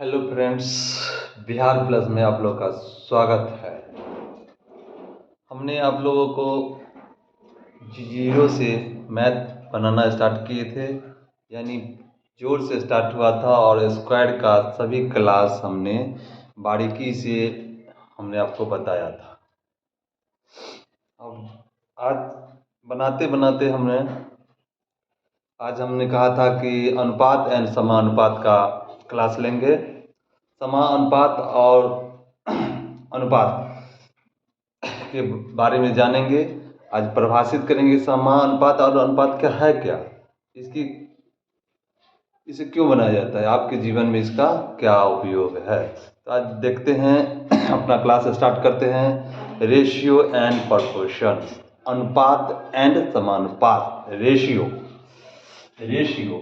Hello friends, Bihar plus में आप लोग का स्वागत है। हमने आप लोगों को जीरो से मैथ बनाना स्टार्ट किए थे, यानी जोड़ से स्टार्ट हुआ था और स्क्वायर का सभी क्लास हमने बारीकी से हमने आपको बताया था। अब आज बनाते बनाते आज हमने कहा था कि अनुपात एंड समानुपात का क्लास लेंगे। समानुपात और अनुपात के बारे में जानेंगे। आज परिभाषित करेंगे समानुपात और अनुपात क्या है, क्या इसकी इसे क्यों बनाया जाता है, आपके जीवन में इसका क्या उपयोग है। तो आज देखते हैं, अपना क्लास स्टार्ट करते हैं। रेशियो एंड प्रोपोर्शन, अनुपात एंड समानुपात। Ratio ratio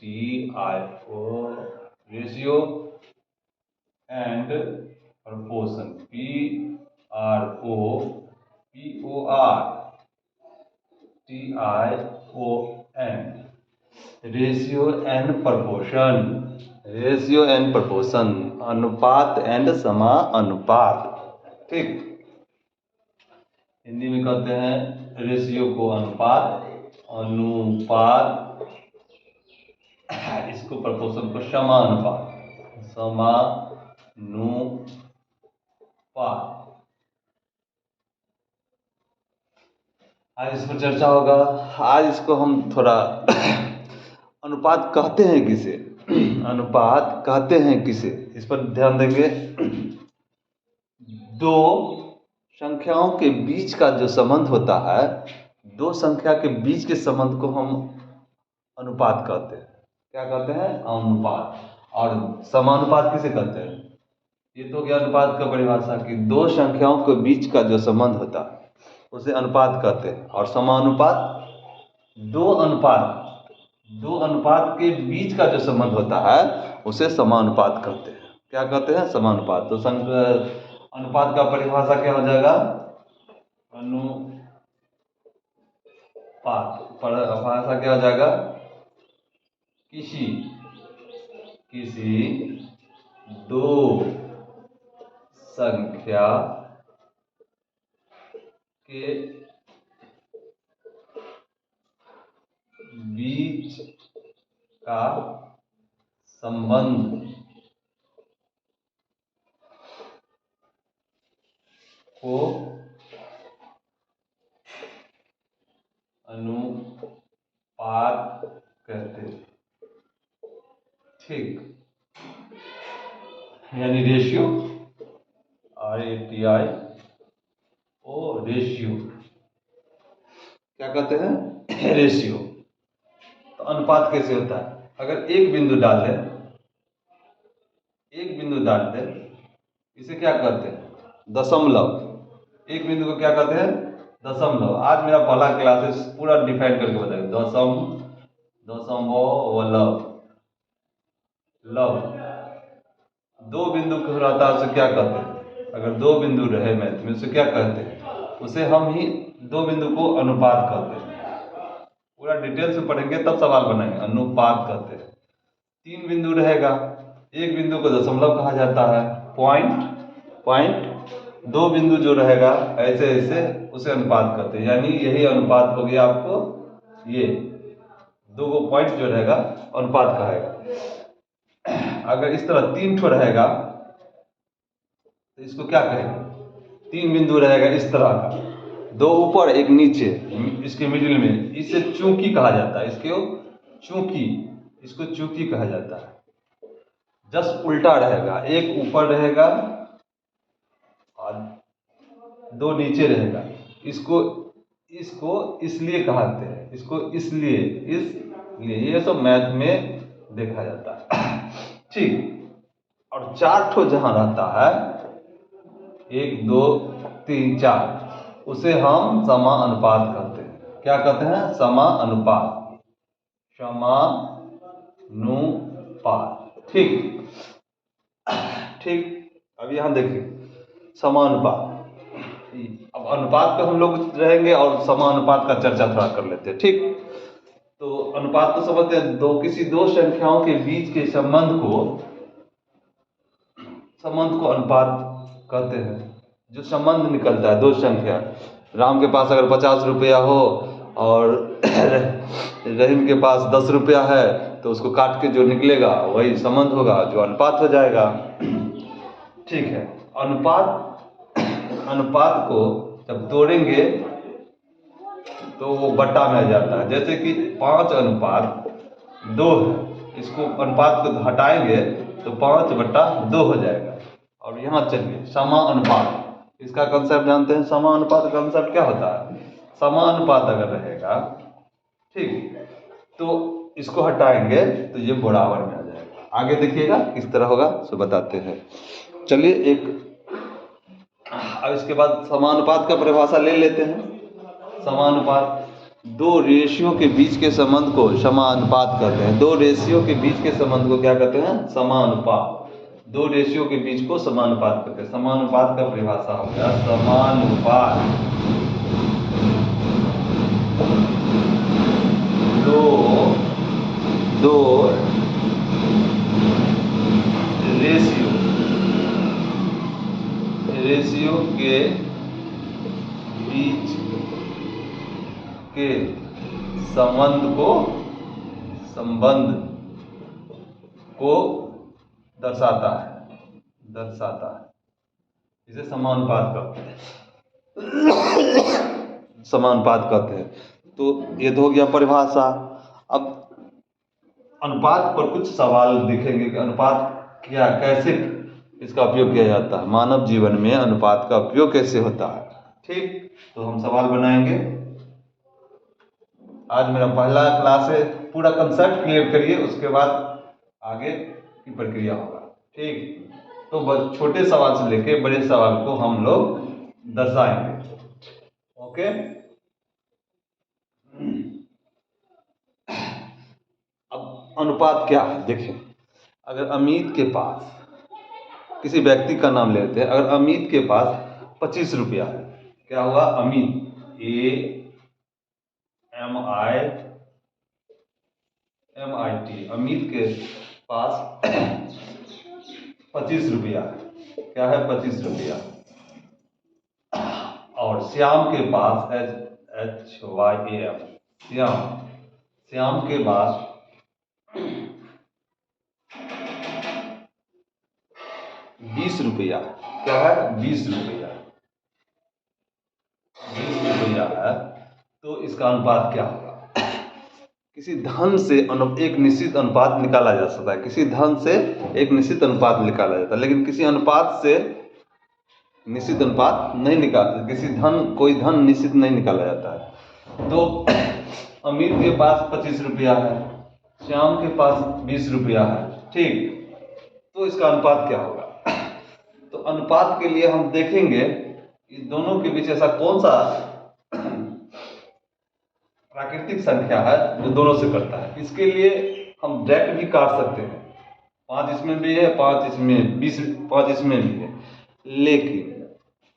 RATIO, ratio and proportion PROPORTION, ratio and proportion. Ratio and proportion, अनुपात एंड समानुपात। ठीक, हिंदी में कहते हैं रेशियो को अनुपात, इसको प्रोपोर्शन को समानुपात। आज इस पर चर्चा होगा। आज इसको हम थोड़ा अनुपात कहते हैं किसे, अनुपात कहते हैं किसे, इस पर ध्यान देंगे। दो संख्याओं के बीच का जो संबंध होता है, दो संख्या के बीच के संबंध को हम अनुपात कहते हैं। क्या कहते हैं? अनुपात। और समानुपात किसे कहते हैं? ये तो क्या अनुपात का परिभाषा कि दो संख्याओं के बीच का जो संबंध होता है उसे अनुपात कहते हैं। और समानुपात दो अनुपात के बीच का जो संबंध होता है उसे समानुपात कहते हैं। क्या कहते हैं? समानुपात। तो अनुपात का परिभाषा क्या हो जाएगा? अनुपात परिभाषा क्या हो जाएगा? किसी दो संख्या के बीच का संबंध को अनुपात कहते हैं। ठीक, यानी रेशियो, RATIO, रेशियो। क्या कहते हैं? रेशियो। तो अनुपात कैसे होता है? अगर एक बिंदु डाल दें, इसे क्या कहते हैं? दशमलव। एक बिंदु को क्या कहते हैं? दशमलव। आज मेरा पहला क्लासेस पूरा डिफाइन करके बताएगा। दशमलव। दो बिंदु को रहता है, उसे क्या कहते हैं? अगर दो बिंदु रहे मैथ में, उसे क्या कहते हैं? उसे हम ही दो बिंदु को अनुपात कहते हैं। पूरा डिटेल से पढ़ेंगे तब सवाल बनाएंगे। अनुपात कहते हैं। तीन बिंदु रहेगा, एक बिंदु को दशमलव कहा जाता है। पॉइंट दो बिंदु जो रहेगा ऐसे ऐसे, उसे अनुपात कहते हैं। यानी यही अनुपात हो गया आपको, ये दो गो पॉइंट जो रहेगा अनुपात कहेगा। अगर इस तरह तीन ठो रहेगा तो इसको क्या कहेंगे? तीन बिंदु रहेगा इस तरह का, दो ऊपर एक नीचे, इसके मिडिल में, इसे चूंकि कहा जाता है। इसको चूंकि कहा जाता है। जस्ट उल्टा रहेगा, एक ऊपर रहेगा और दो नीचे रहेगा। इसको इसलिए कहते हैं, इसलिए ये सब मैथ में देखा जाता है। ठीक, और चार ठो जहां रहता है, 1 2 3 4, उसे हम समानुपात कहते हैं। क्या कहते हैं? समानुपात। ठीक, अब यहां देखिए समानुपात। अब अनुपात पे हम लोग रहेंगे और समानुपात का चर्चा थोड़ा कर लेते हैं। ठीक, तो अनुपात तो समझते हैं, किसी दो संख्याओं के बीच के संबंध को अनुपात कहते हैं। जो संबंध निकलता है दो संख्या, राम के पास अगर 50 रुपया हो और रहीम के पास 10 रुपया है, तो उसको काट के जो निकलेगा वही संबंध होगा, जो अनुपात हो जाएगा। ठीक है। अनुपात को जब तोड़ेंगे तो वो बट्टा में आ जाता है। जैसे कि 5:2 है, इसको अनुपात को हटाएंगे तो 5/2 हो जाएगा। और यहाँ चलिए समानुपात, इसका कंसेप्ट जानते हैं। समानुपात का कंसेप्ट क्या होता है? समानुपात अगर रहेगा, ठीक, तो इसको हटाएंगे तो ये बराबर में आ जाएगा। आगे देखिएगा किस तरह होगा, सो बताते हैं। चलिए अब इसके बाद समानुपात का परिभाषा ले लेते हैं। समानुपात, दो रेशियो के बीच के संबंध को समानुपात कहते हैं। दो रेशियो के बीच के संबंध को क्या कहते हैं? समानुपात। दो रेशियो के बीच को समानुपात कहते हैं। समानुपात का परिभाषा हो गया समानुपात दो रेशियो के बीच के संबंध को दर्शाता है। इसे समानुपात कहते हैं। समानुपात कहते हैं। तो ये तो हो गया परिभाषा। अब अनुपात पर कुछ सवाल दिखेंगे कि अनुपात क्या, कैसे इसका उपयोग किया जाता है, मानव जीवन में अनुपात का उपयोग कैसे होता है। ठीक, तो हम सवाल बनाएंगे। आज मेरा पहला क्लास है, पूरा कंसेप्ट क्लियर करिए, उसके बाद आगे की प्रक्रिया होगा। ठीक, तो बस छोटे सवाल से लेके बड़े सवाल को हम लोग दर्शाएंगे। ओके। अब अनुपात क्या है देखें। अगर अमित के पास, किसी व्यक्ति का नाम लेते हैं, अगर अमित के पास 25 रुपया है, क्या हुआ? अमित, AMIT, अमित के पास 25 रुपया है। क्या है? 25 रुपया। और श्याम के पास SHYAM, श्याम के पास 20 रुपया। क्या है? 20 रुपया। 20 रुपया है, तो इसका अनुपात क्या होगा? किसी धन से एक निश्चित अनुपात निकाला जा सकता है। किसी धन से एक निश्चित अनुपात निकाला जाता है, लेकिन किसी अनुपात से निश्चित अनुपात नहीं निकाल, कोई धन निश्चित नहीं निकाला जाता है। तो अमित के पास 25 रुपया है, श्याम के पास 20 रुपया है। ठीक, तो इसका अनुपात क्या होगा? तो अनुपात के लिए हम देखेंगे इन दोनों के बीच ऐसा कौन सा प्राकृतिक संख्या है जो दोनों से करता है। इसके लिए हम डायरेक्ट भी काट सकते हैं। 5 इसमें भी है, 5 इसमें, 20, 5 इसमें भी है। लेकिन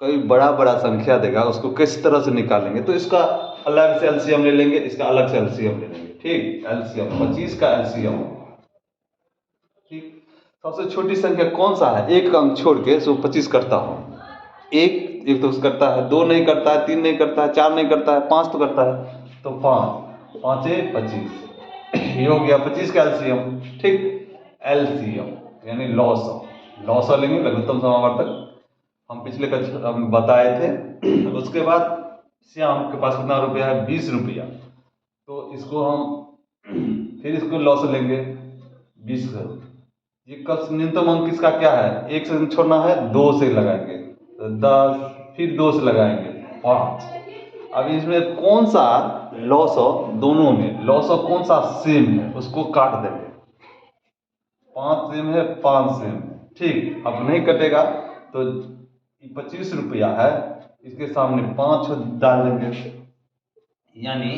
कोई बड़ा संख्या देगा, उसको किस तरह से निकालेंगे? तो इसका अलग से एलसीएम ले लेंगे, इसका अलग से एलसीएम ले लेंगे। ठीक, एलसीएम 25 का एलसीएम। ठीक, सबसे छोटी संख्या कौन सा है? एक अंक छोड़ के सो 25 करता हो। एक तो करता है, 2 नहीं करता है, 3 नहीं करता है, 4 नहीं करता है, 5 तो करता है। तो 5, 5 25, ये हो गया 25 का एलसीएम। ठीक, एलसीएम यानी लॉस लेंगे, लघुत्तम समावर्तक। हम पिछले कक्षा में बताए थे। उसके बाद श्याम के पास कितना रुपया है? 20 रुपया। तो इसको हम फिर इसको लॉस लेंगे 20 का। ये न्यूनतम अंक किसका क्या है? 1 से छोड़ना है, 2 से लगाएंगे तो 10, फिर 2 से लगाएंगे 5। अब इसमें कौन सा लॉस हो? दोनों में लॉस हो कौन सा सेम है, उसको काट देंगे। 5 सेम है, 5 सेम है। ठीक, अब नहीं कटेगा तो 25 रुपया है, इसके सामने 5 डाल देंगे। यानी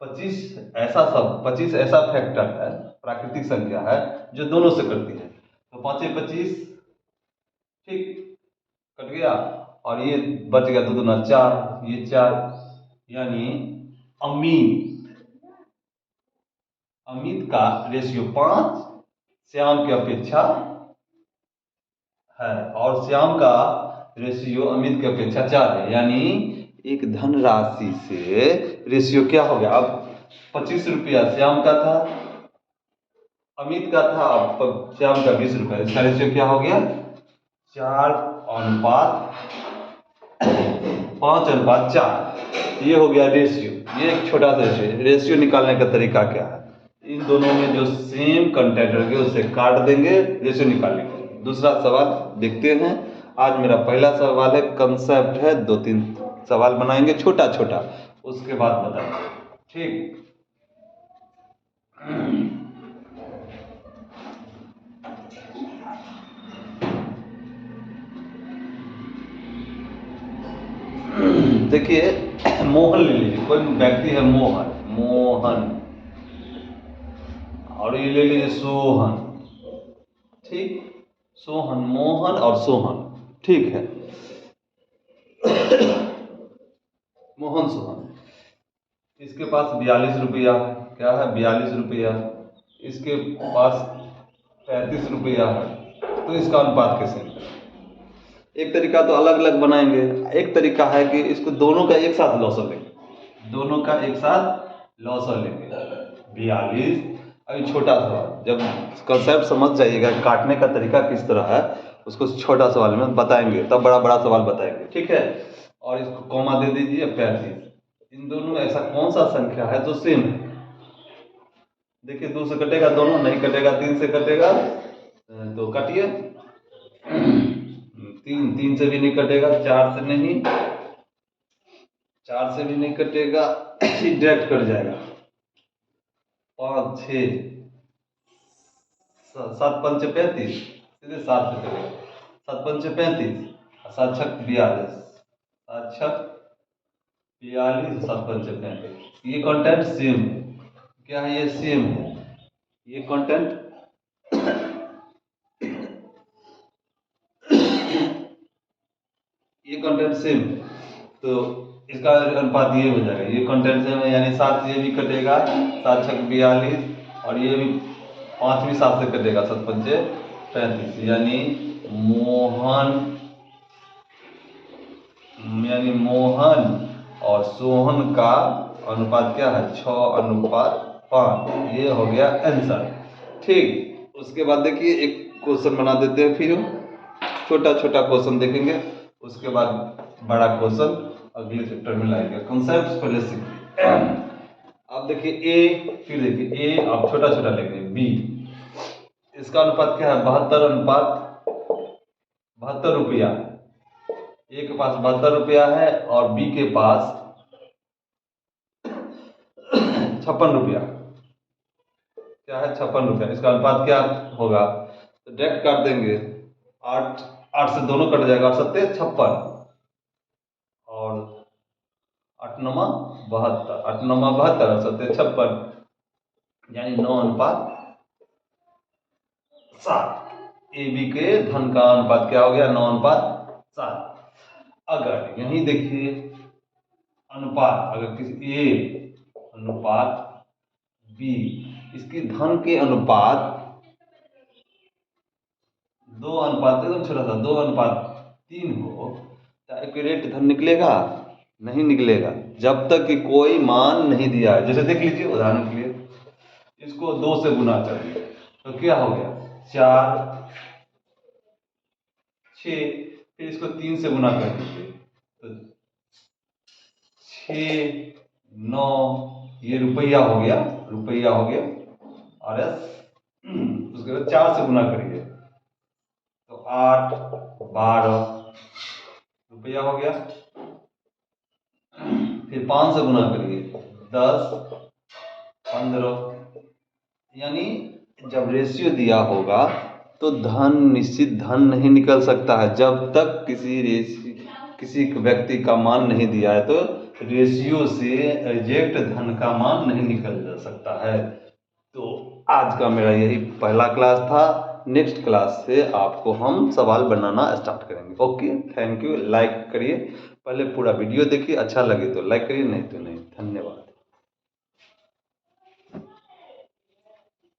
25 ऐसा फैक्टर है, प्राकृतिक संख्या है जो दोनों से करती है। तो 5 25, ठीक, कट गया। और ये बच गया 2 दूना 4, ये 4। यानी अमीन अमित का रेशियो 5 श्याम की अपेक्षा है और श्याम का रेशियो अमित की अपेक्षा 4 है, यानी एक धनराशि से रेशियो क्या हो गया। अब 25 रुपया श्याम का था, अमित का था, अब श्याम का 20 रुपया, इसका रेशियो क्या हो गया 4:5:4, ये हो गया रेशियो। ये एक छोटा सा रेशियो निकालने का तरीका क्या है, इन दोनों में जो सेम कंटेंट होंगे उसे काट देंगे, रेशियो निकाल लेंगे। दूसरा सवाल देखते हैं। आज मेरा पहला सवाल है, कंसेप्ट है, 2-3 सवाल बनाएंगे छोटा छोटा, उसके बाद बताएंगे, ठीक। देखिए मोहन ले लीजिए, कोई व्यक्ति है मोहन और ये ले लीजिए सोहन, ठीक। सोहन, मोहन और सोहन, ठीक है। मोहन सोहन, इसके पास 42 रुपया, क्या है 42 रुपया, इसके पास 35 रुपया है, तो इसका अनुपात कैसे निकालें। एक तरीका तो अलग अलग बनाएंगे, एक तरीका है कि इसको दोनों का एक साथ लॉसर लेंगे, दोनों का एक साथ लॉसर लेंगे। 42, अभी छोटा सवाल, जब कंसेप्ट समझ जाइएगा काटने का तरीका किस तरह है, उसको छोटा सवाल में बताएंगे, तब बड़ा बड़ा सवाल बताएंगे, ठीक है। और इसको कॉमा दे दीजिए 35। इन दोनों में ऐसा कौन सा संख्या है जो सेम है। देखिए 2 से कटेगा दोनों, नहीं कटेगा, 3 से कटेगा तो काटिए, 3 से भी नहीं कटेगा, 4 से नहीं, 4 से भी नहीं कटेगा, डायरेक्ट कट जाएगा। 5, 6, 7 पंचे 35, सीधे 7 से कटेगा, 7 पंचे 35, 7 छक 42, 7 छक 42, 7 पंचे 35। ये कंटेंट सेम है, क्या है ये सेम है, ये कंटेंट ये कंटेंट सेम, तो इसका अनुपात ये हो जाएगा, ये कंटेंट सेम है, यानी 7 से ये भी कटेगा, 7 छक 42, और ये भी 5 भी 7 से कटेगा, 7 पंचे 35, यानी मोहन और सोहन का अनुपात क्या है 6:5, ये हो गया आंसर, ठीक। उसके बाद देखिए एक क्वेश्चन बना देते हैं, फिर छोटा छोटा क्वेश्चन देखेंगे, उसके बाद बड़ा क्वेश्चन अगले चैप्टर में लाएंगे। कॉन्सेप्ट पहले सीखिए। अब देखिए ए, फिर देखिए ए, अब छोटा छोटा लेंगे। बी, इसका अनुपात क्या है 72 रुपया, ए के पास 72 रुपया है और बी के पास 56 रुपया, क्या है 56 रुपया, इसका अनुपात क्या होगा, तो डायरेक्ट काट देंगे, 8 से दोनों कट जाएगा, 8 7 56 और 8 9 72, 8 9 72 और 7 56, यानी 9:7। ए बी के धन का अनुपात क्या हो गया 9:7। अगर यही देखिए अनुपात, अगर किसी ए अनुपात बी, इसकी धन के अनुपात 2:3 एकदम छोटा सा 2:3 हो, तो एक्यूरेट धन निकलेगा, नहीं निकलेगा, जब तक कि कोई मान नहीं दिया है। जैसे देख लीजिए उदाहरण के लिए, इसको 2 से गुना करिए तो क्या हो गया 4, 6, फिर इसको 3 से गुना कर दीजिए तो 6, 9, ये रुपया हो गया, और उसके बाद 4 से गुना करिए तो 8, 12 रुपया हो गया, फिर 5 से गुना करिए 10, 15, यानी जब रेशियो दिया होगा तो धन, निश्चित धन नहीं निकल सकता है, जब तक किसी व्यक्ति का मान नहीं दिया है, तो रेशियो से एग्जैक्ट धन का मान नहीं निकल सकता है। तो आज का मेरा यही पहला क्लास था, नेक्स्ट क्लास से आपको हम सवाल बनाना स्टार्ट करेंगे। Okay, thank you. लाइक करिए, पहले पूरा वीडियो देखिए, अच्छा लगे तो लाइक करिए, नहीं तो नहीं। धन्यवाद।